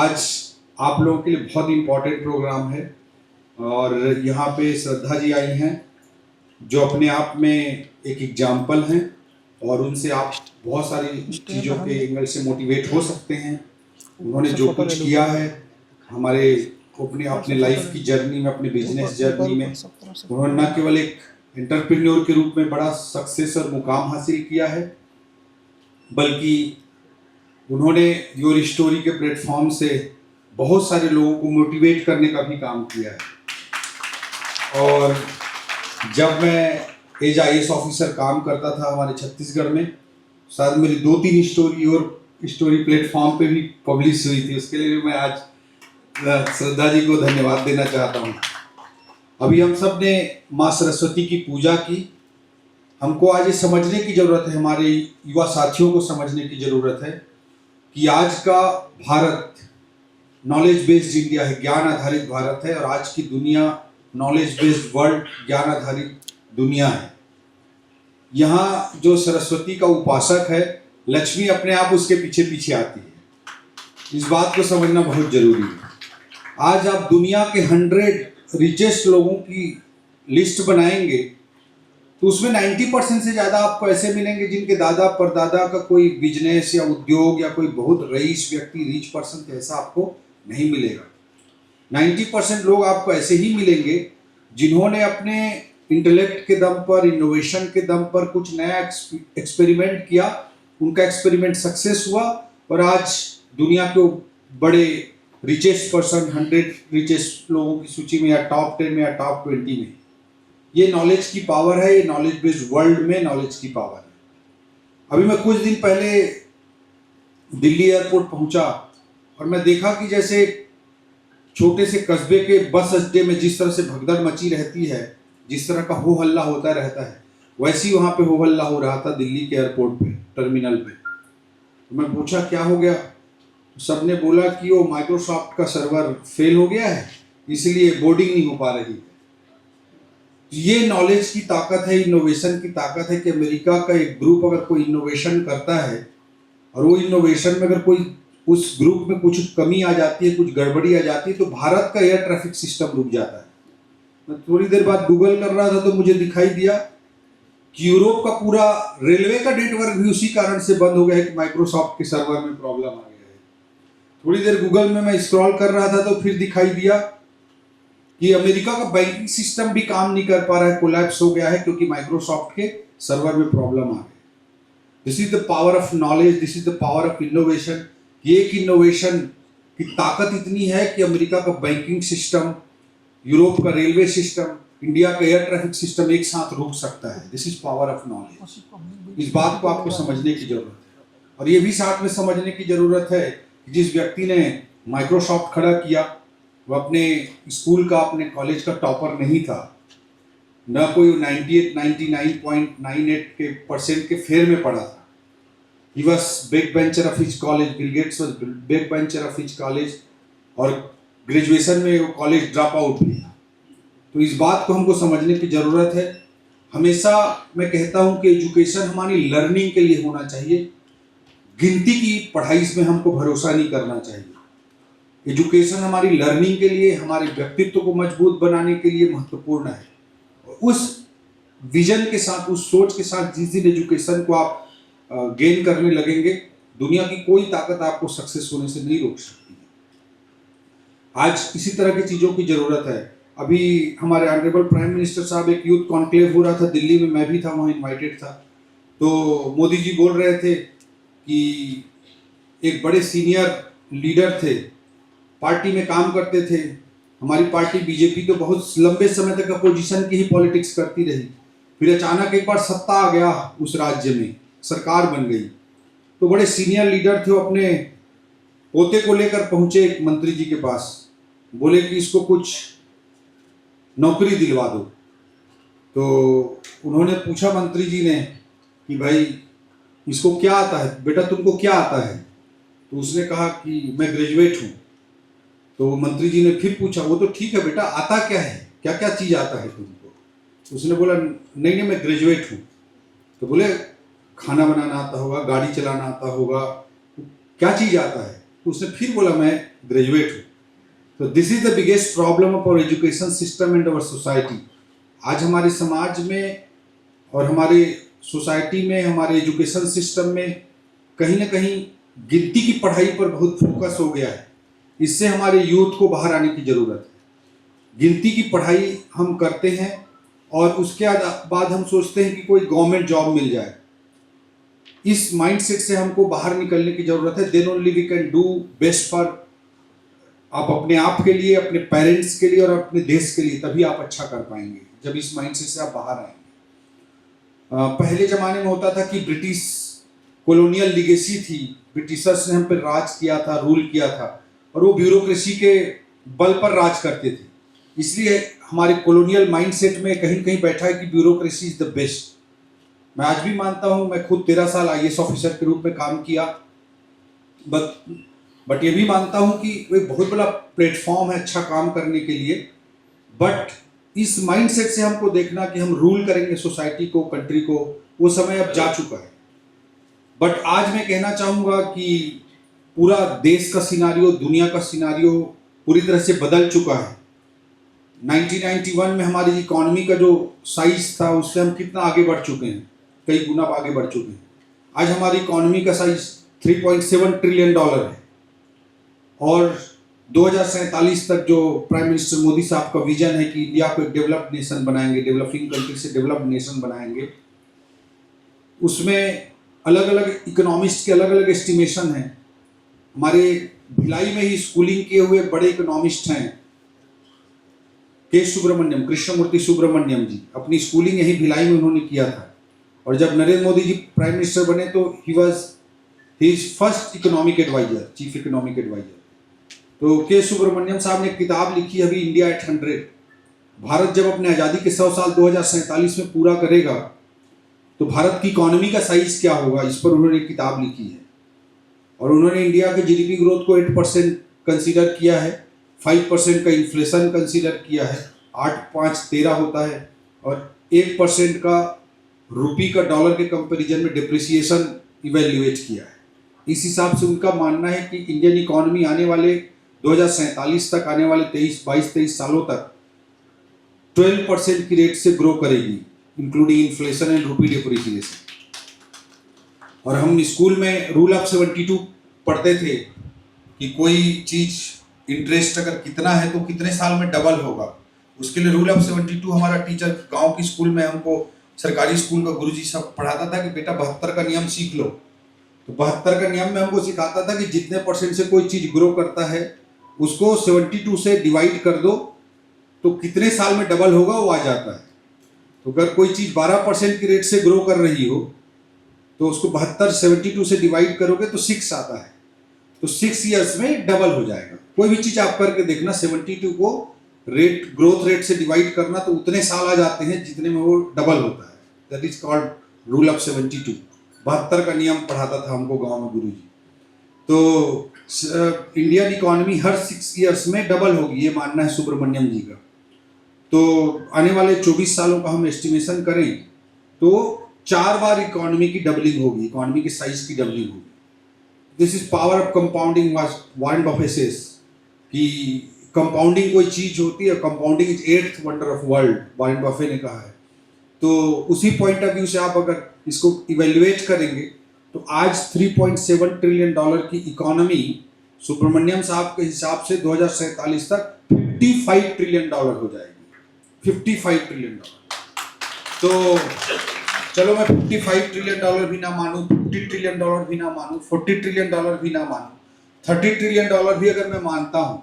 आज आप लोगों के लिए बहुत इम्पोर्टेंट प्रोग्राम है और यहाँ पे श्रद्धा जी आई हैं जो अपने आप में एक एग्जाम्पल हैं और उनसे आप बहुत सारी चीज़ों के एंगल से मोटिवेट हो सकते हैं। उन्होंने जो कुछ किया है हमारे अपने लाइफ की जर्नी में, अपने बिजनेस जर्नी में, उन्होंने न केवल एक एंटरप्रेन्योर के रूप में बड़ा सक्सेस और मुकाम हासिल किया है, बल्कि उन्होंने योर स्टोरी के प्लेटफॉर्म से बहुत सारे लोगों को मोटिवेट करने का भी काम किया है। और जब मैं एज IAS ऑफिसर काम करता था हमारे छत्तीसगढ़ में, शायद मेरी 2-3 स्टोरी और स्टोरी प्लेटफॉर्म पे भी पब्लिश हुई थी। उसके लिए मैं आज श्रद्धा जी को धन्यवाद देना चाहता हूँ। अभी हम सब ने माँ सरस्वती की पूजा की। हमको आज ये समझने की ज़रूरत है, हमारे युवा साथियों को समझने की ज़रूरत है कि आज का भारत नॉलेज बेस्ड इंडिया है, ज्ञान आधारित भारत है, और आज की दुनिया नॉलेज बेस्ड वर्ल्ड, ज्ञान आधारित दुनिया है। यहाँ जो सरस्वती का उपासक है, लक्ष्मी अपने आप उसके पीछे पीछे आती है। इस बात को समझना बहुत जरूरी है। आज आप दुनिया के 100 रिचेस्ट लोगों की लिस्ट बनाएंगे तो उसमें 90% से ज़्यादा आपको ऐसे मिलेंगे जिनके दादा परदादा का कोई बिजनेस या उद्योग या कोई बहुत रईस व्यक्ति, रिच पर्सन ऐसा आपको नहीं मिलेगा। 90% लोग आपको ऐसे ही मिलेंगे जिन्होंने अपने इंटेलेक्ट के दम पर, इनोवेशन के दम पर कुछ नया एक्सपेरिमेंट किया, उनका एक्सपेरिमेंट सक्सेस हुआ और आज दुनिया के बड़े रिचेस्ट पर्सन, 100 रिचेस्ट लोगों की सूची में या टॉप 10 में या टॉप 20 में। ये नॉलेज की पावर है, ये नॉलेज बेस्ड वर्ल्ड में नॉलेज की पावर है। अभी मैं कुछ दिन पहले दिल्ली एयरपोर्ट पहुंचा और मैं देखा कि जैसे छोटे से कस्बे के बस अड्डे में जिस तरह से भगदड़ मची रहती है, जिस तरह का हो हल्ला होता रहता है, वैसे ही वहाँ पे हो हल्ला हो रहा था दिल्ली के एयरपोर्ट पे, टर्मिनल पे। तो मैं पूछा क्या हो गया, सबने बोला कि वो माइक्रोसॉफ्ट का सर्वर फेल हो गया है, इसलिए बोर्डिंग नहीं हो पा रही। ये नॉलेज की ताकत है, इनोवेशन की ताकत है कि अमेरिका का एक ग्रुप अगर कोई इनोवेशन करता है और वो इनोवेशन में अगर कोई उस ग्रुप में कुछ कमी आ जाती है, कुछ गड़बड़ी आ जाती है, तो भारत का एयर ट्रैफिक सिस्टम रुक जाता है। मैं थोड़ी देर बाद गूगल कर रहा था तो मुझे दिखाई दिया कि यूरोप का पूरा रेलवे का नेटवर्क भी उसी कारण से बंद हो गया है कि माइक्रोसॉफ्ट के सर्वर में प्रॉब्लम आ गया है। थोड़ी देर गूगल में मैं स्क्रॉल कर रहा था तो फिर दिखाई दिया कि अमेरिका का बैंकिंग सिस्टम भी काम नहीं कर पा रहा है, कोलैप्स हो गया है क्योंकि माइक्रोसॉफ्ट के सर्वर में प्रॉब्लम आ गई। This is the power of knowledge, this is the power of innovation. एक इनोवेशन की ताकत इतनी है कि अमेरिका का बैंकिंग सिस्टम, यूरोप का रेलवे सिस्टम, इंडिया का एयर ट्रैफिक सिस्टम एक साथ रुक सकता है। This is power of knowledge. इस बात को आपको समझने की जरूरत है और ये भी साथ में समझने की जरूरत है कि जिस व्यक्ति ने माइक्रोसॉफ्ट खड़ा किया वो अपने स्कूल का, अपने कॉलेज का टॉपर नहीं था, न कोई 99.98% के फेयर में पढ़ा था। He was backbencher of his college. Bill Gates was backbencher of his college और ग्रेजुएशन में वो कॉलेज ड्रॉप आउट भी था। तो इस बात को हमको समझने की ज़रूरत है। हमेशा मैं कहता हूँ कि एजुकेशन हमारी लर्निंग के लिए होना चाहिए, गिनती की पढ़ाई में हमको भरोसा नहीं करना चाहिए। एजुकेशन हमारी लर्निंग के लिए, हमारे व्यक्तित्व को मजबूत बनाने के लिए महत्वपूर्ण है। उस विजन के साथ, उस सोच के साथ जिस दिन एजुकेशन को आप गेन करने लगेंगे, दुनिया की कोई ताकत आपको सक्सेस होने से नहीं रोक सकती है। आज इसी तरह की चीज़ों की ज़रूरत है। अभी हमारे ऑनरेबल प्राइम मिनिस्टर साहब, एक यूथ कॉन्क्लेव हो रहा था दिल्ली में, मैं भी था वहाँ, इन्वाइटेड था। तो मोदी जी बोल रहे थे कि एक बड़े सीनियर लीडर थे, पार्टी में काम करते थे। हमारी पार्टी बीजेपी तो बहुत लंबे समय तक अपोजिशन की ही पॉलिटिक्स करती रही, फिर अचानक एक बार सत्ता आ गया उस राज्य में, सरकार बन गई। तो बड़े सीनियर लीडर थे, वो अपने पोते को लेकर पहुंचे एक मंत्री जी के पास, बोले कि इसको कुछ नौकरी दिलवा दो। तो उन्होंने पूछा मंत्री जी ने कि भाई इसको क्या आता है, बेटा तुमको क्या आता है? तो उसने कहा कि मैं ग्रेजुएट हूँ। तो मंत्री जी ने फिर पूछा, वो तो ठीक है बेटा, आता क्या है, क्या क्या चीज़ आता है तुमको? तो उसने बोला नहीं नहीं मैं ग्रेजुएट हूँ। तो बोले खाना बनाना आता होगा, गाड़ी चलाना आता होगा, क्या चीज़ आता है? उसने फिर बोला मैं ग्रेजुएट हूँ। तो this is the biggest problem of our education system and our society. आज हमारे समाज में और हमारे सोसाइटी में, हमारे एजुकेशन सिस्टम में कहीं ना कहीं गिनती की पढ़ाई पर बहुत फोकस हो गया है। इससे हमारे यूथ को बाहर आने की ज़रूरत है। गिनती की पढ़ाई हम करते हैं और उसके बाद हम सोचते हैं कि कोई गवर्नमेंट जॉब मिल जाए। इस माइंडसेट से हमको बाहर निकलने की ज़रूरत है। Then only we can do best for, आप अपने आप के लिए, अपने पेरेंट्स के लिए और अपने देश के लिए, तभी आप अच्छा कर पाएंगे जब इस माइंडसेट से आप बाहर आएंगे। पहले ज़माने में होता था कि ब्रिटिश कॉलोनियल लिगेसी थी, ब्रिटिशर्स ने हम पर राज किया था, रूल किया था, और वो ब्यूरोक्रेसी के बल पर राज करते थे। इसलिए हमारे कॉलोनियल माइंडसेट में कहीं कहीं बैठा है कि ब्यूरोक्रेसी इज द बेस्ट। मैं आज भी मानता हूँ, मैं खुद 13 साल आईएएस ऑफिसर के रूप में काम किया, बट ये भी मानता हूँ कि वो एक बहुत बड़ा प्लेटफॉर्म है अच्छा काम करने के लिए। बट इस माइंडसेट से हमको देखना कि हम रूल करेंगे सोसाइटी को, कंट्री को, वो समय अब जा चुका है। बट आज मैं कहना चाहूँगा कि पूरा देश का सिनारियो, दुनिया का सिनारियो पूरी तरह से बदल चुका है। 1991 में हमारी इकॉनमी का जो साइज था उससे हम कितना आगे बढ़ चुके हैं, कई गुना आगे बढ़ चुके हैं। आज हमारी इकॉनमी का साइज $3.7 ट्रिलियन है और 2047 तक जो प्राइम मिनिस्टर मोदी साहब का विजन है कि इंडिया को एक डेवलप्ड नेशन बनाएंगे, डेवलपिंग कंट्री से डेवलप्ड नेशन बनाएंगे, उसमें अलग अलग इकोनॉमिस्ट के अलग अलग एस्टिमेशन हैं। हमारे भिलाई में ही स्कूलिंग किए हुए बड़े इकोनॉमिस्ट हैं, के सुब्रमण्यम, कृष्णमूर्ति सुब्रमण्यम जी, अपनी स्कूलिंग यही भिलाई में उन्होंने किया था। और जब नरेंद्र मोदी जी प्राइम मिनिस्टर बने तो he is first economic adviser, chief economic adviser. तो के सुब्रमण्यम साहब ने एक किताब लिखी अभी, इंडिया एट 100। भारत जब अपने आज़ादी के 100 साल 2047 में पूरा करेगा तो भारत की इकॉनमी का साइज क्या होगा, इस पर उन्होंने एक किताब लिखी है। और उन्होंने इंडिया के जीडीपी ग्रोथ को 8% कंसीडर किया है, 5% का इन्फ्लेशन कंसीडर किया है, 8 5 13 होता है, और 1% का रुपी का डॉलर के कंपैरिजन में डिप्रिसिएशन इवेल्युएट किया है। इस हिसाब से उनका मानना है कि इंडियन इकॉनमी आने वाले 2047 तक, आने वाले 22-23 सालों तक 12% की रेट से ग्रो करेगी, including inflation and rupee depreciation. और हम स्कूल में रूल ऑफ 72 पढ़ते थे कि कोई चीज़ इंटरेस्ट अगर कितना है तो कितने साल में डबल होगा। उसके लिए रूल ऑफ 72 हमारा टीचर गांव की स्कूल में, हमको सरकारी स्कूल का गुरुजी सब पढ़ाता था कि बेटा 72 का नियम सीख लो। तो 72 का नियम में हमको सिखाता था कि जितने परसेंट से कोई चीज़ ग्रो करता है उसको 72 से डिवाइड कर दो तो कितने साल में डबल होगा वो आ जाता है। तो अगर कोई चीज़ 12% की रेट से ग्रो कर रही हो तो उसको 72 से डिवाइड करोगे तो 6 आता है, तो 6 ईयर्स में डबल हो जाएगा। कोई भी चीज़ आप करके देखना, 72 को रेट, ग्रोथ रेट से डिवाइड करना तो उतने साल आ जाते हैं जितने में वो डबल होता है। That is called rule of 72। 72 का नियम पढ़ाता था हमको गांव में गुरुजी। तो इंडियन इकॉनमी हर 6 ईयर्स में डबल होगी, ये मानना है सुब्रमण्यम जी का। तो आने वाले 24 सालों का हम एस्टिमेशन करें तो 4 बार इकॉनमी की डबलिंग होगी, इकॉनमी के साइज की डबलिंग होगी। This is power of compounding, Warren Buffett says कि कंपाउंडिंग कोई चीज होती है, compounding is 8th wonder of world, Warren Buffett ने कहा है। तो उसी पॉइंट ऑफ व्यू से आप अगर इसको इवेल्युएट करेंगे तो आज $3.7 ट्रिलियन की इकोनॉमी सुब्रमण्यम साहब के हिसाब से 2047 तक $55 ट्रिलियन हो जाएगी। $55 ट्रिलियन। तो चलो मैं $55 ट्रिलियन भी ना मानूं, $50 ट्रिलियन भी ना मानूं, $40 ट्रिलियन भी ना मानूं, $30 ट्रिलियन भी अगर मैं मानता हूं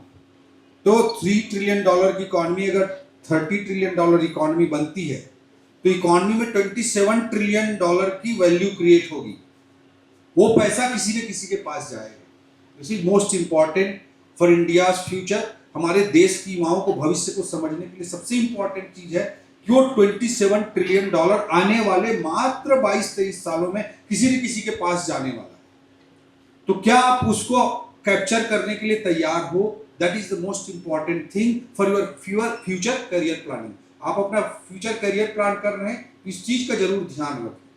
तो $3 ट्रिलियन की इकॉनमी, अगर $30 ट्रिलियन इकॉनमी बनती है तो इकॉनमी में $27 ट्रिलियन की वैल्यू क्रिएट होगी। वो पैसा किसी न किसी के पास जाएगा। This is most important for India's future. हमारे देश की युवाओं को भविष्य को समझने के लिए सबसे इंपॉर्टेंट चीज है कि वो $27 ट्रिलियन आने वाले मात्र 22-23 सालों में किसी न किसी के पास जाने वाला है। तो क्या आप उसको कैप्चर करने के लिए तैयार हो? That is the most important thing for your future career planning. आप अपना फ्यूचर करियर प्लान कर रहे हैं, इस चीज का जरूर ध्यान रखें।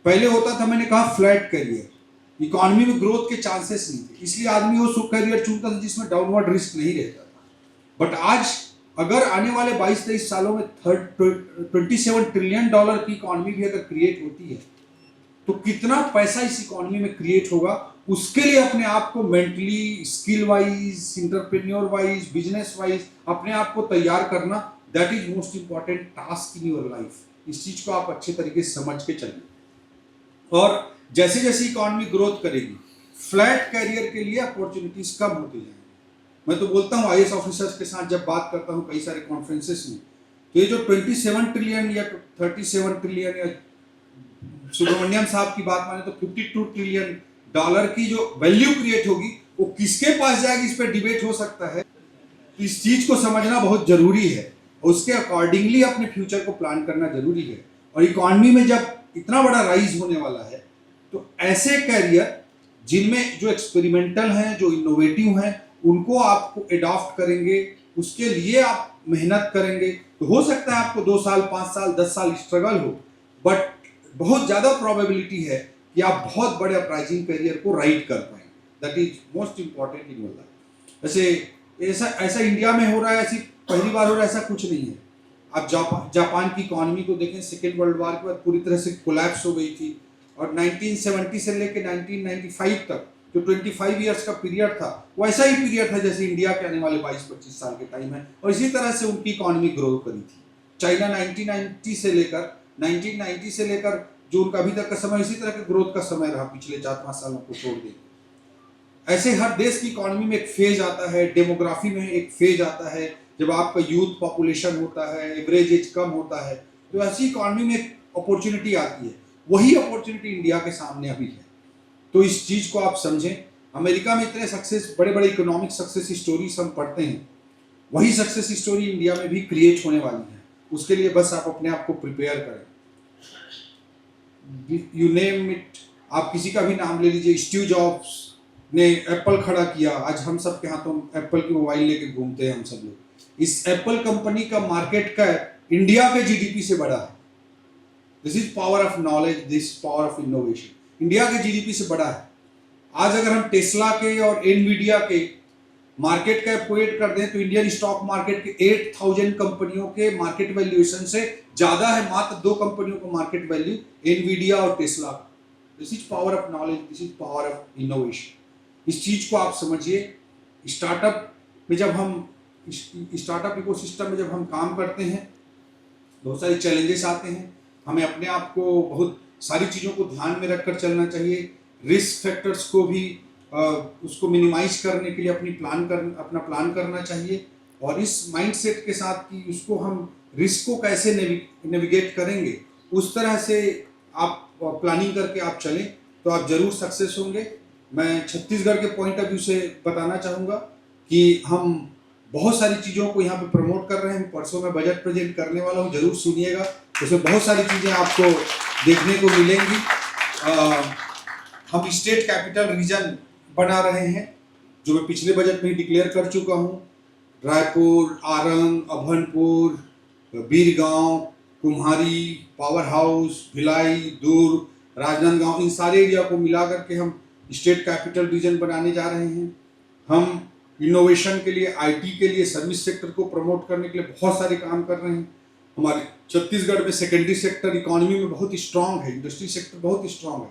पहले होता था, मैंने कहा, फ्लैट करियर, इकोनॉमी में ग्रोथ के चांसेस नहीं थे, इसलिए आदमी वो करियर चुनता था जिसमें डाउनवर्ड रिस्क नहीं रहता था। बट आज अगर आने वाले 22-23 सालों में 27 ट्रिलियन डॉलर की इकोनॉमी भी अगर क्रिएट होती है तो कितना पैसा इस इकोनॉमी में क्रिएट होगा, उसके लिए अपने आप को mentally, skill wise, entrepreneur wise, business wise अपने आप को तैयार करना, that is most important task in your life. इस चीज को आप अच्छे तरीके से समझ के चलिए। और जैसे जैसे इकोनॉमी ग्रोथ करेगी, फ्लैट कैरियर के लिए अपॉर्चुनिटीज कम होती जाएंगी। मैं तो बोलता हूँ आईएएस ऑफिसर्स के साथ जब बात करता हूँ कई सारे कॉन्फ्रेंसेस में, तो ये जो 27 ट्रिलियन या 37 ट्रिलियन या सुब्रमण्यम साहब की बात माने तो 52 ट्रिलियन डॉलर की जो वैल्यू क्रिएट होगी वो किसके पास जाएगी, इस पर डिबेट हो सकता है। तो इस चीज को समझना बहुत जरूरी है, उसके अकॉर्डिंगली अपने फ्यूचर को प्लान करना जरूरी है। और इकोनॉमी में जब इतना बड़ा राइज होने वाला है तो ऐसे कैरियर जिनमें जो एक्सपेरिमेंटल हैं, जो इनोवेटिव हैं, उनको आपको एडॉप्ट करेंगे, उसके लिए आप मेहनत करेंगे तो हो सकता है आपको 2 साल, 5 साल, 10 साल स्ट्रगल हो, बट बहुत ज़्यादा प्रोबेबिलिटी है कि आप बहुत बड़े अपराइजिंग करियर को राइड कर पाएंगे। That is most important in your life. वैसे ऐसा इंडिया में हो रहा है, ऐसी पहली बार हो रहा है, ऐसा कुछ नहीं है। आप जापान की इकोनॉमी को देखें, सेकेंड वर्ल्ड वॉर के बाद पूरी तरह से कोलैप्स हो गई थी, और 1970 से लेकर 1995 तक जो 25 ईयर्स का पीरियड था वो ऐसा ही पीरियड था जैसे इंडिया के आने वाले 22-25 साल के टाइम है, और इसी तरह से उनकी इकोनॉमी ग्रो करी थी। चाइना 1990 से लेकर जो उनका अभी तक का समय, इसी तरह के ग्रोथ का समय रहा पिछले 4-5 सालों को छोड़ दें। ऐसे हर देश की इकोनॉमी में एक फेज आता है, डेमोग्राफी में एक फेज आता है, जब आपका यूथ पॉपुलेशन होता है, एवरेज एज कम होता है, तो ऐसी इकोनॉमी में एक अपॉर्चुनिटी आती है। वही अपॉर्चुनिटी इंडिया के सामने अभी है, तो इस चीज को आप समझें। अमेरिका में इतने सक्सेस, बड़े बड़े इकोनॉमिक सक्सेस स्टोरीज हम पढ़ते हैं, वही सक्सेस स्टोरी इंडिया में भी क्रिएट होने वाली है। उसके लिए बस आप अपने आप को प्रिपेयर करें। यू नेम इट, आप किसी का भी नाम ले लीजिए। स्टीव जॉब्स ने एप्पल खड़ा किया, आज हम सब के हाथों एप्पल की मोबाइल लेके घूमते हैं हम सब लोग। इस एप्पल कंपनी का मार्केट का इंडिया के जीडीपी से बड़ा है। This is power of knowledge, this power of innovation. India के जीडीपी से बड़ा है। आज अगर हम टेस्ला के और एनवीडिया के मार्केट कैप को ऐड कर दें तो इंडियन स्टॉक मार्केट के 8000 कंपनियों के मार्केट वैल्यूएशन से ज्यादा है मात्र 2 कंपनियों को मार्केट वैल्यू, एनवीडिया और Tesla. This is power of knowledge, this is power of innovation. इस चीज को आप समझिए। स्टार्टअप में जब हम स्टार्टअप इकोसिस्टम में जब हम काम करते हैं, बहुत सारे चैलेंजेस आते हैं। हमें अपने आप को बहुत सारी चीज़ों को ध्यान में रखकर चलना चाहिए। रिस्क फैक्टर्स को भी उसको मिनिमाइज करने के लिए अपना प्लान करना चाहिए, और इस माइंडसेट के साथ कि उसको हम रिस्क को कैसे नेविगेट करेंगे, उस तरह से आप प्लानिंग करके आप चलें तो आप जरूर सक्सेस होंगे। मैं छत्तीसगढ़ के पॉइंट ऑफ व्यू से बताना चाहूँगा कि हम बहुत सारी चीज़ों को यहाँ पे प्रमोट कर रहे हैं। परसों मैं बजट प्रेजेंट करने वाला हूँ, जरूर सुनिएगा। उसमें बहुत सारी चीज़ें आपको देखने को मिलेंगी। हम स्टेट कैपिटल रीजन बना रहे हैं, जो मैं पिछले बजट में ही डिक्लेयर कर चुका हूँ। रायपुर, आरंग, अभनपुर, बीरगांव, कुम्हारी, पावर हाउस, भिलाई, दुर्ग, राजनांदगांव, इन सारे एरिया को मिला करके हम स्टेट कैपिटल रीजन बनाने जा रहे हैं। हम इनोवेशन के लिए, आईटी के लिए, सर्विस सेक्टर को प्रमोट करने के लिए बहुत सारे काम कर रहे हैं। हमारे छत्तीसगढ़ में सेकेंडरी सेक्टर इकोनॉमी में बहुत स्ट्रांग है, इंडस्ट्री सेक्टर बहुत स्ट्रांग है।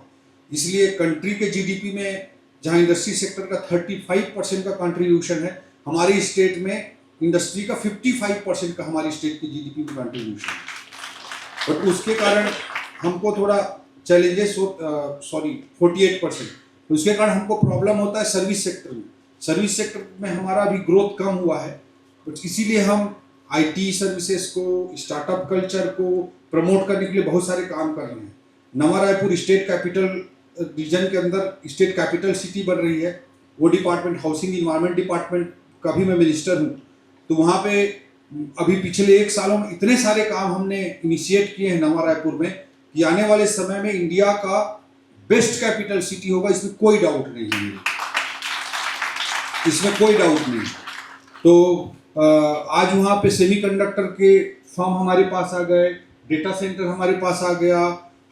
इसलिए कंट्री के जीडीपी में जहां इंडस्ट्री सेक्टर का 35% का कंट्रीब्यूशन है, हमारी स्टेट में इंडस्ट्री का 55% का हमारी स्टेट की जीडीपी में कंट्रीब्यूशन है। बट उसके कारण हमको थोड़ा चैलेंजेस 48%, तो उसके कारण हमको प्रॉब्लम होता है सर्विस सेक्टर में। सर्विस सेक्टर में हमारा अभी ग्रोथ कम हुआ है, तो इसीलिए हम आईटी सर्विसेज को, स्टार्टअप कल्चर को प्रमोट करने के लिए बहुत सारे काम कर रहे हैं। नवा रायपुर स्टेट कैपिटल रीजन के अंदर स्टेट कैपिटल सिटी बन रही है। वो डिपार्टमेंट, हाउसिंग इन्वायरमेंट डिपार्टमेंट का भी मैं मिनिस्टर हूँ, तो वहाँ पे अभी पिछले 1 सालों में इतने सारे काम हमने इनिशिएट किए हैं नवा रायपुर में कि आने वाले समय में इंडिया का बेस्ट कैपिटल सिटी होगा, इसमें कोई डाउट नहीं है, इसमें कोई डाउट नहीं। तो आज वहाँ पे सेमीकंडक्टर के फर्म हमारे पास आ गए, डेटा सेंटर हमारे पास आ गया,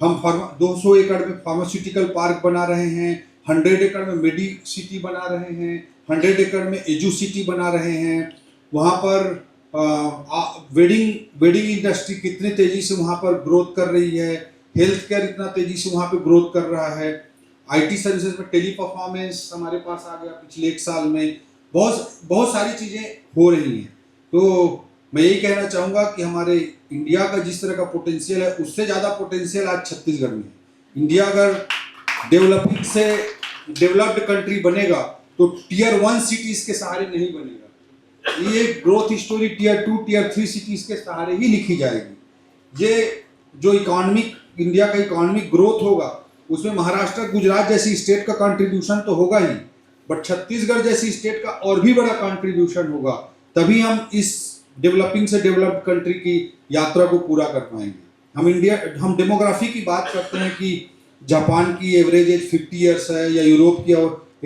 हम 200 एकड़ में फार्मास्यूटिकल पार्क बना रहे हैं, 100 एकड़ में मेडी सिटी बना रहे हैं, 100 एकड़ में एजू सिटी बना रहे हैं। वहाँ पर वेडिंग इंडस्ट्री कितनी तेजी से वहाँ पर ग्रोथ कर रही है, हेल्थ केयर इतना तेजी से वहाँ पे ग्रोथ कर रहा है, आईटी सर्विसेज में टेली परफॉर्मेंस हमारे पास आ गया पिछले 1 साल में। बहुत बहुत सारी चीज़ें हो रही हैं। तो मैं यही कहना चाहूँगा कि हमारे इंडिया का जिस तरह का पोटेंशियल है, उससे ज़्यादा पोटेंशियल आज छत्तीसगढ़ में है। इंडिया अगर डेवलपिंग से डेवलप्ड कंट्री बनेगा तो टियर 1 सिटीज़ के सहारे नहीं बनेगा। ये growth story tier 2 tier 3 cities के सहारे ही लिखी जाएगी। ये जो इकोनॉमिक इंडिया का इकोनॉमिक ग्रोथ होगा, उसमें महाराष्ट्र गुजरात जैसी स्टेट का कंट्रीब्यूशन तो होगा ही, बट छत्तीसगढ़ जैसी स्टेट का और भी बड़ा कंट्रीब्यूशन होगा। तभी हम इस डेवलपिंग से डेवलप्ड कंट्री की यात्रा को पूरा कर पाएंगे। हम डेमोग्राफी की बात करते हैं कि जापान की एवरेज एज 50 ईयर्स है, या यूरोप की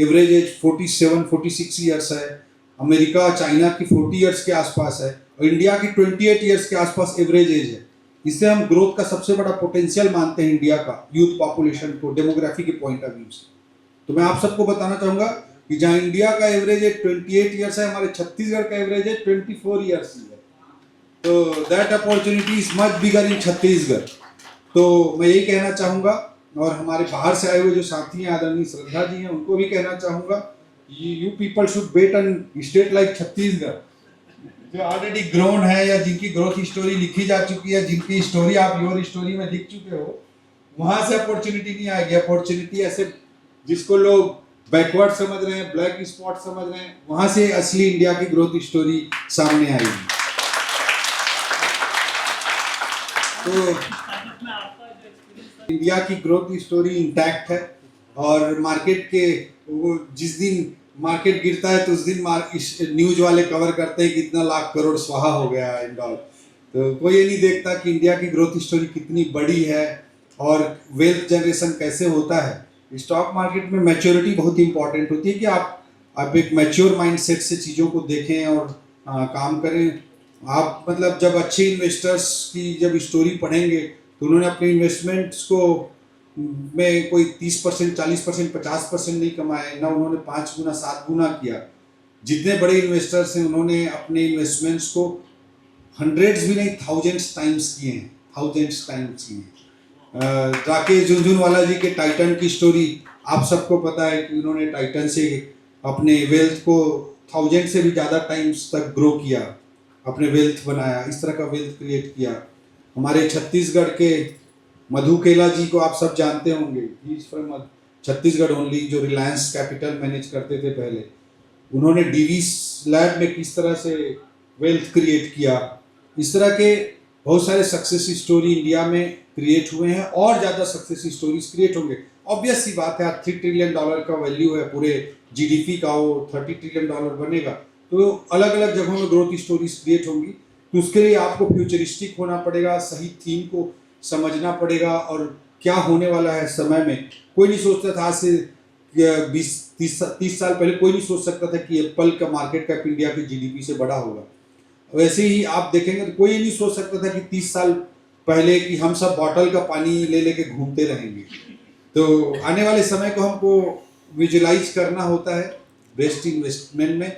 एवरेज एज 47-46 ईयर्स है, अमेरिका चाइना की 40 ईयर्स के आसपास है, और इंडिया की 28 ईयर्स के आसपास एवरेज एज है। इससे हम ग्रोथ का सबसे बड़ा पोटेंशियल मानते हैं इंडिया का, यूथ पॉपुलेशन को डेमोग्राफी के पॉइंट ऑफ व्यू से। तो मैं आप सबको बताना चाहूँगा कि जहाँ इंडिया का एवरेज एज 28 ईयर्स है, हमारे छत्तीसगढ़ का एवरेज एज 24 ईयर्स है। तो that opportunity is much bigger in Chhattisgarh. तो मैं यही कहना चाहूँगा, और हमारे बाहर से आए हुए जो साथी हैं, आदरणीय श्रद्धा जी हैं, उनको भी कहना चाहूँगा, you people should bet on state like Chhattisgarh, जो ऑलरेडी ग्रोन है, या जिनकी ग्रोथ स्टोरी लिखी जा चुकी है, जिनकी स्टोरी आप योर स्टोरी में लिख चुके हो। वहाँ से अपॉर्चुनिटी नहीं आएगी। अपॉर्चुनिटी ऐसे जिसको लोग बैकवर्ड समझ रहे हैं, ब्लैक स्पॉट समझ रहे हैं, वहाँ से असली इंडिया की ग्रोथ स्टोरी सामने आएगी। तो इंडिया की ग्रोथ स्टोरी इंटैक्ट है, और मार्केट के वो जिस दिन मार्केट गिरता है तो उस दिन न्यूज वाले कवर करते हैं कि इतना लाख करोड़ स्वाहा हो गया है इंडॉल। तो कोई ये नहीं देखता कि इंडिया की ग्रोथ स्टोरी कितनी बड़ी है और वेल्थ जनरेशन कैसे होता है। स्टॉक मार्केट में मैच्योरिटी बहुत इंपॉर्टेंट होती है कि आप एक मैच्योर माइंडसेट से चीज़ों को देखें और काम करें। आप मतलब जब अच्छे इन्वेस्टर्स की जब स्टोरी पढ़ेंगे तो उन्होंने अपने इन्वेस्टमेंट्स को में कोई 30%, 40%, 50% नहीं कमाए, ना उन्होंने 5 गुना 7 गुना किया। जितने बड़े इन्वेस्टर्स हैं उन्होंने अपने इन्वेस्टमेंट्स को हंड्रेड्स भी नहीं, थाउजेंड्स टाइम्स किए हैं, थाउजेंड्स टाइम्स किए हैं। राकेश झुनझुनवाला जी के टाइटन की स्टोरी आप सबको पता है कि उन्होंने टाइटन से अपने वेल्थ को 1000 से भी ज़्यादा टाइम्स तक ग्रो किया, अपने वेल्थ बनाया, इस तरह का वेल्थ क्रिएट किया। हमारे छत्तीसगढ़ के मधु केला जी को आप सब जानते होंगे, he is from Chhattisgarh only, जो रिलायंस कैपिटल मैनेज करते थे पहले। उन्होंने डीवीस लैब में किस तरह से वेल्थ क्रिएट किया। इस तरह के बहुत सारे सक्सेस स्टोरी इंडिया में क्रिएट हुए हैं, और ज़्यादा सक्सेस स्टोरीज क्रिएट होंगे। ऑब्वियस सी बात है, आज $3 ट्रिलियन का वैल्यू है पूरे जीडीपी का, वो $30 ट्रिलियन बनेगा, तो अलग अलग जगहों में ग्रोथ स्टोरीज क्रिएट होंगी। तो उसके लिए आपको फ्यूचरिस्टिक होना पड़ेगा, सही थीम को समझना पड़ेगा, और क्या होने वाला है समय में। कोई नहीं सोचता था आज से 20-30 साल पहले, कोई नहीं सोच सकता था कि एप्पल का मार्केट कैप इंडिया की जीडीपी से बड़ा होगा। वैसे ही आप देखेंगे तो कोई नहीं सोच सकता था कि 30 साल पहले कि हम सब बॉटल का पानी ले लेके घूमते रहेंगे। तो आने वाले समय को हमको विजुलाइज करना होता है बेस्ट इन्वेस्टमेंट में,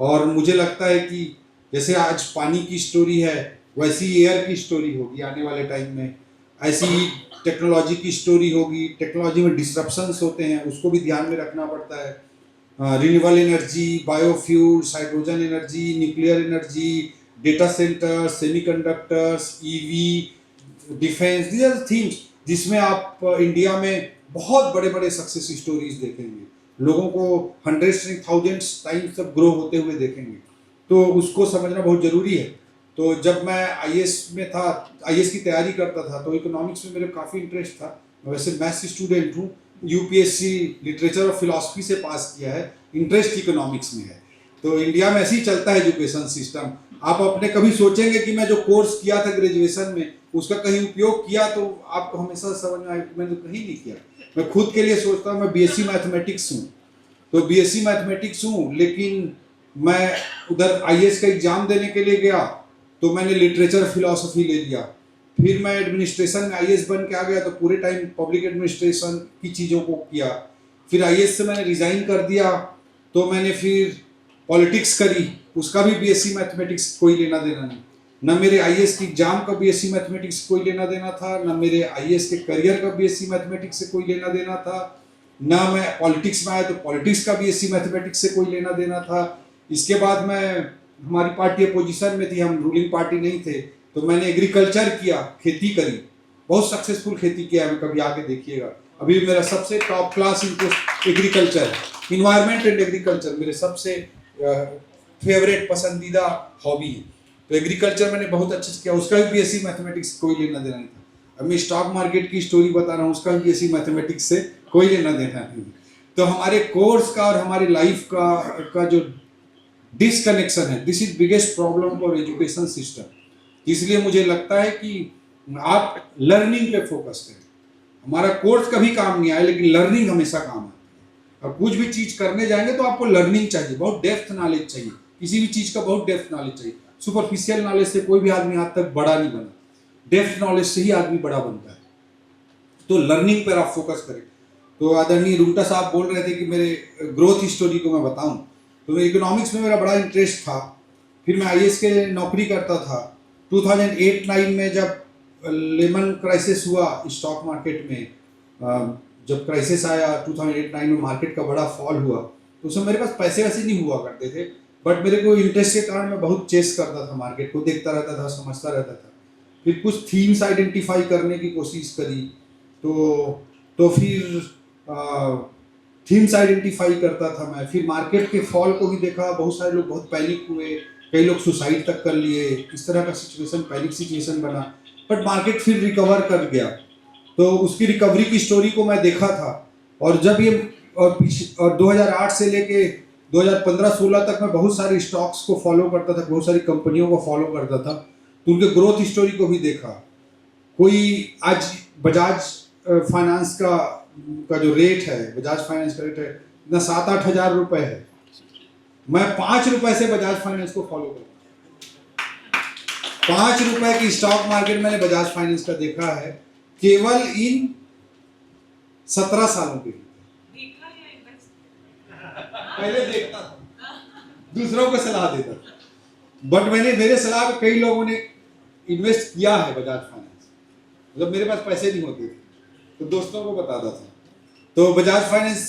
और मुझे लगता है कि जैसे आज पानी की स्टोरी है, वैसी एयर की स्टोरी होगी आने वाले टाइम में, ऐसी ही टेक्नोलॉजी की स्टोरी होगी। टेक्नोलॉजी में डिसरप्शंस होते हैं, उसको भी ध्यान में रखना पड़ता है। Renewable energy, biofuels, hydrogen energy, nuclear energy, data centre, semiconductors, EV, defence, these are things जिसमें आप इंडिया में बहुत बड़े बड़े सक्सेस स्टोरीज देखेंगे, लोगों को हंड्रेड्स एंड थाउजेंड्स टाइम्स तक ग्रो होते हुए देखेंगे। तो उसको समझना बहुत ज़रूरी है। तो जब मैं आईएएस में था, आईएएस की तैयारी करता था, तो इकोनॉमिक्स में मेरे काफ़ी इंटरेस्ट था। मैं वैसे मैथ्स स्टूडेंट हूँ, यूपीएससी लिटरेचर और फिलॉसफी से पास किया है, इंटरेस्ट इकोनॉमिक्स में है। तो इंडिया में ऐसे ही चलता है एजुकेशन सिस्टम। आप अपने कभी सोचेंगे कि मैं जो कोर्स किया था ग्रेजुएशन में उसका कहीं उपयोग किया, तो आपको हमेशा समझ में आए मैंने तो कहीं नहीं किया। मैं खुद के लिए सोचता हूँ, मैं बीएससी मैथमेटिक्स हूँ, तो बीएससी मैथमेटिक्स हूँ, लेकिन मैं उधर आईएएस का एग्जाम देने के लिए गया तो मैंने लिटरेचर फिलॉसफी ले लिया। फिर मैं एडमिनिस्ट्रेशन में आईएएस बन के आ गया, तो पूरे टाइम पब्लिक एडमिनिस्ट्रेशन की चीज़ों को किया। फिर आईएएस से मैंने रिज़ाइन कर दिया, तो मैंने फिर पॉलिटिक्स करी, उसका भी बीएससी मैथमेटिक्स कोई लेना देना नहीं। न मेरे आईएएस की एग्जाम का बीएससी मैथमेटिक्स कोई लेना देना था, न मेरे आईएएस के करियर का बीएससी मैथमेटिक्स से कोई लेना देना था, न मैं पॉलिटिक्स में आया तो पॉलिटिक्स का बीएससी मैथमेटिक्स से कोई लेना देना था। इसके बाद मैं, हमारी पार्टी अपोजिशन में थी, हम रूलिंग पार्टी नहीं थे, तो मैंने एग्रीकल्चर किया, खेती करी, बहुत सक्सेसफुल खेती किया है, कभी आके देखिएगा। अभी मेरा सबसे टॉप क्लास इंटरेस्ट एग्रीकल्चर है, इन्वायरमेंट एंड एग्रीकल्चर मेरे सबसे फेवरेट पसंदीदा हॉबी है। तो एग्रीकल्चर मैंने बहुत अच्छे से किया, उसका भी बीएससी मैथमेटिक्स कोई लेना देना नहीं था। अब मैं स्टॉक मार्केट की स्टोरी बता रहा हूँ, उसका भी बीएससी मैथमेटिक्स से कोई लेना देना नहीं। तो हमारे कोर्स का और हमारी लाइफ का जो डिसकनेक्शन है, this is biggest problem for education system. इसलिए मुझे लगता है कि आप लर्निंग पे फोकस करें। हमारा कोर्स कभी काम नहीं आया, लेकिन लर्निंग हमेशा काम आती है। और कुछ भी चीज करने जाएंगे तो आपको लर्निंग चाहिए, बहुत डेप्थ नॉलेज चाहिए, किसी भी चीज का बहुत डेप्थ नॉलेज चाहिए। सुपरफिशियल नॉलेज से कोई भी आदमी आज तक बड़ा नहीं बना, डेप्थ नॉलेज से ही आदमी बड़ा बनता है। तो लर्निंग पर आप फोकस करें। तो आदरणीय रुंगटा साहब बोल रहे थे कि मेरे ग्रोथ स्टोरी को मैं बताऊं, तो इकोनॉमिक्स में मेरा बड़ा इंटरेस्ट था। फिर मैं आईएएस के नौकरी करता था। 2008-9 में जब लेमन क्राइसिस हुआ स्टॉक मार्केट में, जब क्राइसिस आया 2008-9 में, मार्केट का बड़ा फॉल हुआ, तो उसमें मेरे पास पैसे वैसे नहीं हुआ करते थे, बट मेरे को इंटरेस्ट के कारण मैं बहुत चेस करता था, मार्केट को देखता रहता था, समझता रहता था। फिर कुछ थीम्स आइडेंटिफाई करने की कोशिश करी, तो फिर थीम्स आइडेंटिफाई करता था मैं। फिर मार्केट के फॉल को भी देखा, बहुत सारे लोग बहुत पैनिक हुए, कई लोग सुसाइड तक कर लिए, इस तरह का सिचुएशन, पैनिक सिचुएशन बना। बट मार्केट फिर रिकवर कर गया, तो उसकी रिकवरी की स्टोरी को मैं देखा था। और जब ये और 2008 से लेके 2015-16 तक मैं बहुत सारे स्टॉक्स को फॉलो करता था, बहुत सारी कंपनियों को फॉलो करता था, तो उनके ग्रोथ स्टोरी को भी देखा। कोई आज बजाज फाइनेंस का जो रेट है, बजाज फाइनेंस का रेट है ना 7-8 हज़ार रुपए है। मैं 5 रुपए से बजाज फाइनेंस को फॉलो करता हूँ। 5 रुपए की स्टॉक मार्केट मैंने बजाज फाइनेंस का देखा है केवल इन 17 सालों के लिए। पहले देखता था, दूसरों को सलाह देता था, बट मेरे सलाह पे कई लोगों ने इन्वेस्ट किया है बजाज फाइनेंस। मतलब मेरे पास पैसे नहीं होते थे, तो दोस्तों को बताता था। तो बजाज फाइनेंस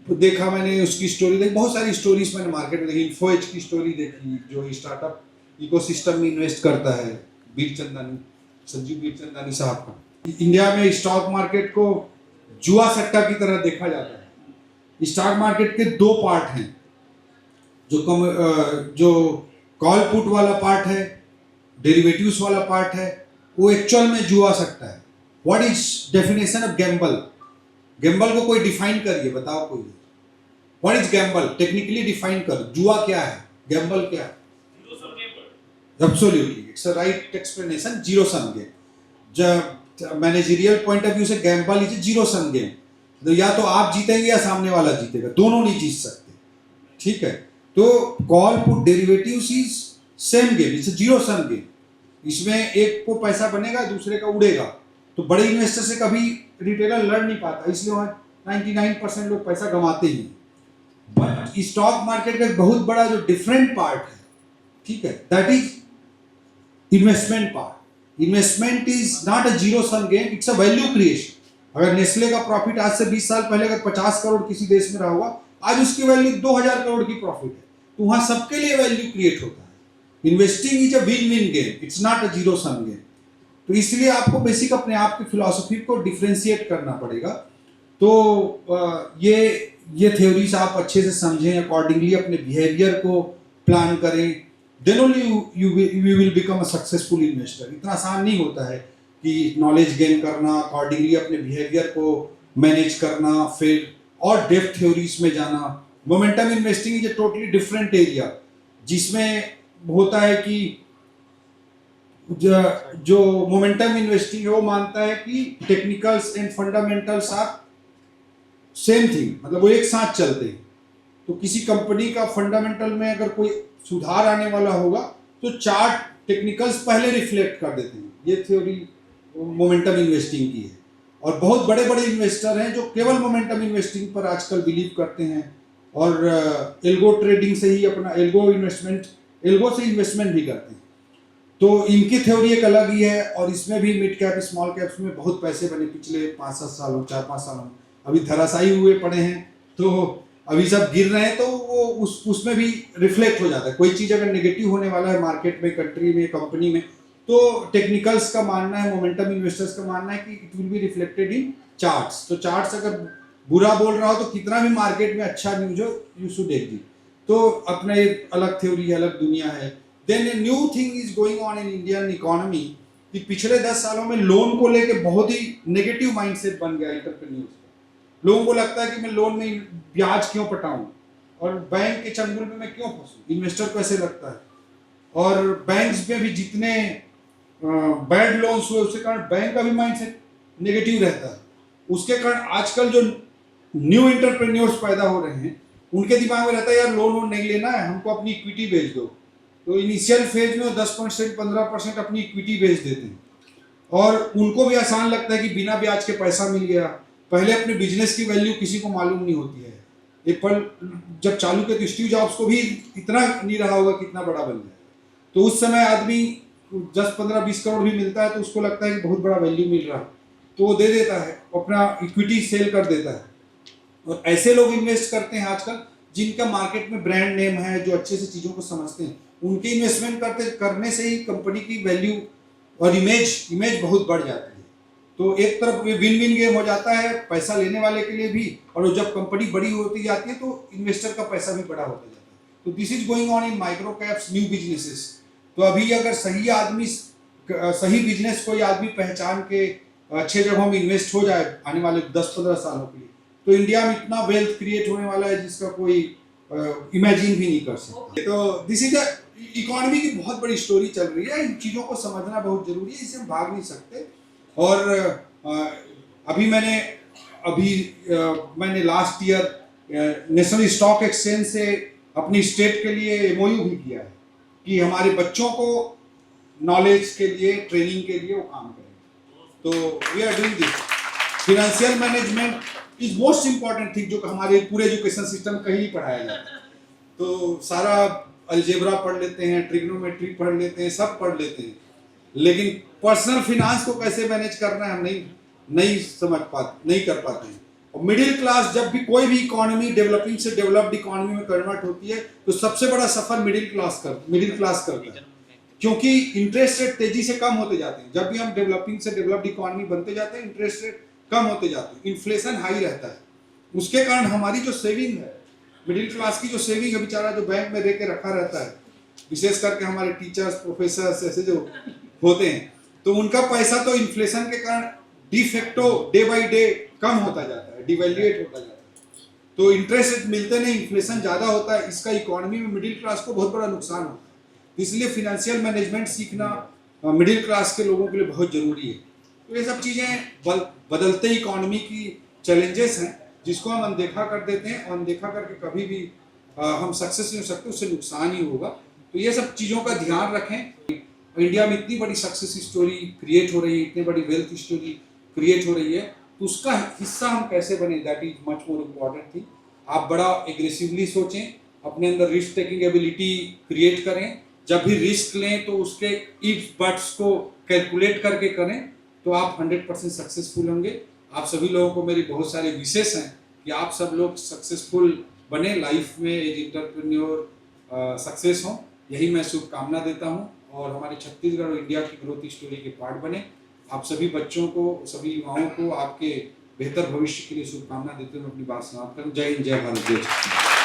देखा मैंने, उसकी स्टोरी देखी, बहुत सारी स्टोरीज मैंने मार्केट में देखी। इन्फोएज की स्टोरी देखी, जो स्टार्टअप इकोसिस्टम में इन्वेस्ट करता है, संजीव बीरचंदानी साहब का। इंडिया में स्टॉक मार्केट को जुआ सट्टा की तरह देखा जाता है। स्टॉक मार्केट के 2 पार्ट हैं, जो कॉल पुट वाला पार्ट है, डेरिवेटिव्स वाला पार्ट है, वो एक्चुअल में जुआ सट्टा है। What is definition of Gamble? Gamble को कोई डिफाइन करिए, बताओ कोई। What is Gamble? Technically define कर, जुआ क्या है, गैम्बल क्या है? Absolutely, it's a right explanation, zero sum game. जब मैनेजरियल पॉइंट ऑफ व्यू से Gamble is zero sum game, तो या तो आप जीतेंगे या सामने वाला जीतेगा, दोनों नहीं जीत सकते, ठीक है। तो call put derivatives is same game, it's zero sum game. इसमें एक को पैसा बनेगा, दूसरे का उड़ेगा। तो बड़े इन्वेस्टर से कभी रिटेलर लड़ नहीं पाता, इसलिए 99% लोग पैसा गंवाते ही। बट स्टॉक मार्केट का एक बहुत बड़ा जो डिफरेंट पार्ट है, ठीक है, that is investment part. Investment is not a zero sum game, it's a value creation. अगर नेस्ले का प्रॉफिट आज से 20 साल पहले अगर 50 करोड़ किसी देश में रहा होगा, आज उसकी वैल्यू 2000 करोड़ की प्रॉफिट है। तो वहां सबके लिए वैल्यू क्रिएट होता है। Investing is a win win game, it's not a zero sum game. तो इसलिए आपको बेसिक अपने आप की फिलॉसफी को डिफरेंशिएट करना पड़ेगा। तो ये थ्योरीज आप अच्छे से समझें, अकॉर्डिंगली अपने बिहेवियर को प्लान करें, then only you will become a successful investor. इतना आसान नहीं होता है कि नॉलेज गेन करना, अकॉर्डिंगली अपने बिहेवियर को मैनेज करना, फिर और डेप्थ थ्योरीज में जाना। Momentum investing is a totally different area, जिसमें होता है कि जो मोमेंटम इन्वेस्टिंग है वो मानता है कि technicals and fundamentals are same thing, मतलब वो एक साथ चलते हैं। तो किसी कंपनी का फंडामेंटल में अगर कोई सुधार आने वाला होगा तो चार्ट टेक्निकल्स पहले रिफ्लेक्ट कर देते हैं। ये थ्योरी मोमेंटम इन्वेस्टिंग की है। और बहुत बड़े बड़े इन्वेस्टर हैं जो केवल मोमेंटम इन्वेस्टिंग पर आजकल बिलीव करते हैं और एल्गो ट्रेडिंग से ही अपना एल्गो से इन्वेस्टमेंट भी करते हैं। तो इनकी थ्योरी एक अलग ही है और इसमें भी मिड कैप स्मॉल कैप्स में बहुत पैसे बने पिछले 5-7 सालों 4-5 सालों में, अभी धराशायी हुए पड़े हैं, तो अभी सब गिर रहे हैं, तो वो उसमें भी रिफ्लेक्ट हो जाता है। कोई चीज़ अगर नेगेटिव होने वाला है मार्केट में, कंट्री में, कंपनी में, तो टेक्निकल्स का मानना है, मोमेंटम इन्वेस्टर्स का मानना है कि it will be reflected in charts. तो चार्ट्स अगर बुरा बोल रहा हो तो कितना भी मार्केट में अच्छा न्यूज हो, यू शुड एग्री। तो अपना एक अलग थ्योरी है, अलग दुनिया है। Then a new thing is going on in Indian economy कि पिछले 10 सालों में लोन को लेके बहुत ही नेगेटिव माइंडसेट बन गया एंटरप्रेन्योर्स का। लोगों को लगता है कि मैं लोन में ब्याज क्यों पटाऊं और बैंक के चंगुल में मैं क्यों फंसूं, इन्वेस्टर को ऐसे लगता है। और बैंक्स में भी जितने बैड लोन्स हुए उसके कारण बैंक का भी माइंडसेट नेगेटिव रहता है। उसके कारण आजकल जो न्यू एंटरप्रेन्योर्स पैदा हो रहे हैं उनके दिमाग में रहता है यार लोन नहीं लेना है, हमको अपनी इक्विटी बेच दो। तो इनिशियल फेज में 10% 15% अपनी इक्विटी बेच देते हैं और उनको भी आसान लगता है कि बिना ब्याज के पैसा मिल गया। पहले अपने बिजनेस की वैल्यू किसी को मालूम नहीं होती है। एप्पल जब चालू किया तो स्टीव जॉब्स को भी इतना नहीं रहा होगा कितना बड़ा बन जाए। तो उस समय आदमी 10-15-20 करोड़ भी मिलता है तो उसको लगता है कि बहुत बड़ा वैल्यू मिल रहा है, तो वो दे देता है, अपना इक्विटी सेल कर देता है। और ऐसे लोग इन्वेस्ट करते हैं आजकल जिनका मार्केट में ब्रांड नेम है, जो अच्छे से चीज़ों को समझते हैं। उनके इन्वेस्टमेंट करने से ही कंपनी की वैल्यू और इमेज बहुत बढ़ जाती है। तो एक तरफ विन विन गेम हो जाता है पैसा लेने वाले के लिए भी, और जब कंपनी बड़ी होती जाती है तो इन्वेस्टर का पैसा भी बड़ा होता जाता है। तो this is going on in micro caps, new businesses. तो अभी अगर सही बिजनेस कोई आदमी पहचान के अच्छे जगहों में इन्वेस्ट हो जाए आने वाले 10-15 सालों के लिए, तो इंडिया में इतना वेल्थ क्रिएट होने वाला है जिसका कोई इमेजिन भी नहीं कर सकते। तो दिस इज इकोनॉमी की बहुत बड़ी स्टोरी चल रही है। इन चीज़ों को समझना बहुत जरूरी है, इससे हम भाग नहीं सकते। और अभी मैंने last year national stock exchange से अपनी स्टेट के लिए एमओयू भी किया है कि हमारे बच्चों को नॉलेज के लिए, ट्रेनिंग के लिए वो काम करें। तो we are doing this. Financial management is most important thing जो हमारे पूरे एजुकेशन सिस्टम कहीं नहीं पढ़ाया जाता। तो सारा अलजेब्रा पढ़ लेते हैं, ट्रिग्नोमेट्री पढ़ लेते हैं, सब पढ़ लेते हैं, लेकिन पर्सनल फिनांस को कैसे मैनेज करना है हम नहीं कर पाते हैं। और मिडिल क्लास, जब भी कोई भी इकोनॉमी डेवलपिंग से डेवलप्ड इकोनॉमी में कन्वर्ट होती है तो सबसे बड़ा सफर मिडिल क्लास करता है, क्योंकि इंटरेस्ट रेट तेजी से कम होते जाते हैं। जब भी हम डेवलपिंग से डेवलप्ड इकोनॉमी बनते जाते हैं इंटरेस्ट रेट कम होते जाते हैं, इन्फ्लेशन हाई रहता है। उसके कारण हमारी जो सेविंग है, मिडिल क्लास की जो सेविंग है, बेचारा जो बैंक में रह के रखा रहता है, विशेष करके हमारे टीचर्स, प्रोफेसर्स ऐसे जो होते हैं, तो उनका पैसा तो इन्फ्लेशन के कारण डिफेक्टो डे बाई डे कम होता जाता है, डिवैल्यूएट होता जाता है। तो इंटरेस्ट रेट मिलते नहीं, इन्फ्लेशन ज़्यादा होता है, इसका इकोनॉमी में मिडिल क्लास को बहुत बड़ा नुकसान होता है। इसलिए फिनेंशियल मैनेजमेंट सीखना मिडिल क्लास के लोगों के लिए बहुत ज़रूरी है। तो ये सब चीज़ें बदलते इकोनॉमी की चैलेंजेस हैं जिसको हम अनदेखा कर देते हैं, और अनदेखा करके कभी भी हम सक्सेस नहीं हो सकते, उससे नुकसान ही होगा। तो ये सब चीज़ों का ध्यान रखें। इंडिया में इतनी बड़ी सक्सेस स्टोरी क्रिएट हो रही है, इतनी बड़ी वेल्थ स्टोरी क्रिएट हो रही है, तो उसका हिस्सा हम कैसे बने, that is much more important thing. आप बड़ा एग्रेसिवली सोचें, अपने अंदर रिस्क टेकिंग एबिलिटी क्रिएट करें। जब भी रिस्क लें तो उसके इफ बट्स को कैलकुलेट करके करें, तो आप 100% सक्सेसफुल होंगे। आप सभी लोगों को मेरी बहुत सारे विशेष हैं कि आप सब लोग सक्सेसफुल बने लाइफ में, एज एंटरप्रेन्योर सक्सेस हों, यही मैं शुभकामना देता हूं। और हमारे छत्तीसगढ़ और इंडिया की ग्रोथ स्टोरी के पार्ट बने। आप सभी बच्चों को, सभी युवाओं को आपके बेहतर भविष्य के लिए शुभकामना देते हुए अपनी बात समाप्त करूं। जय हिंद, जय भारत, जय छत्तीसगढ़।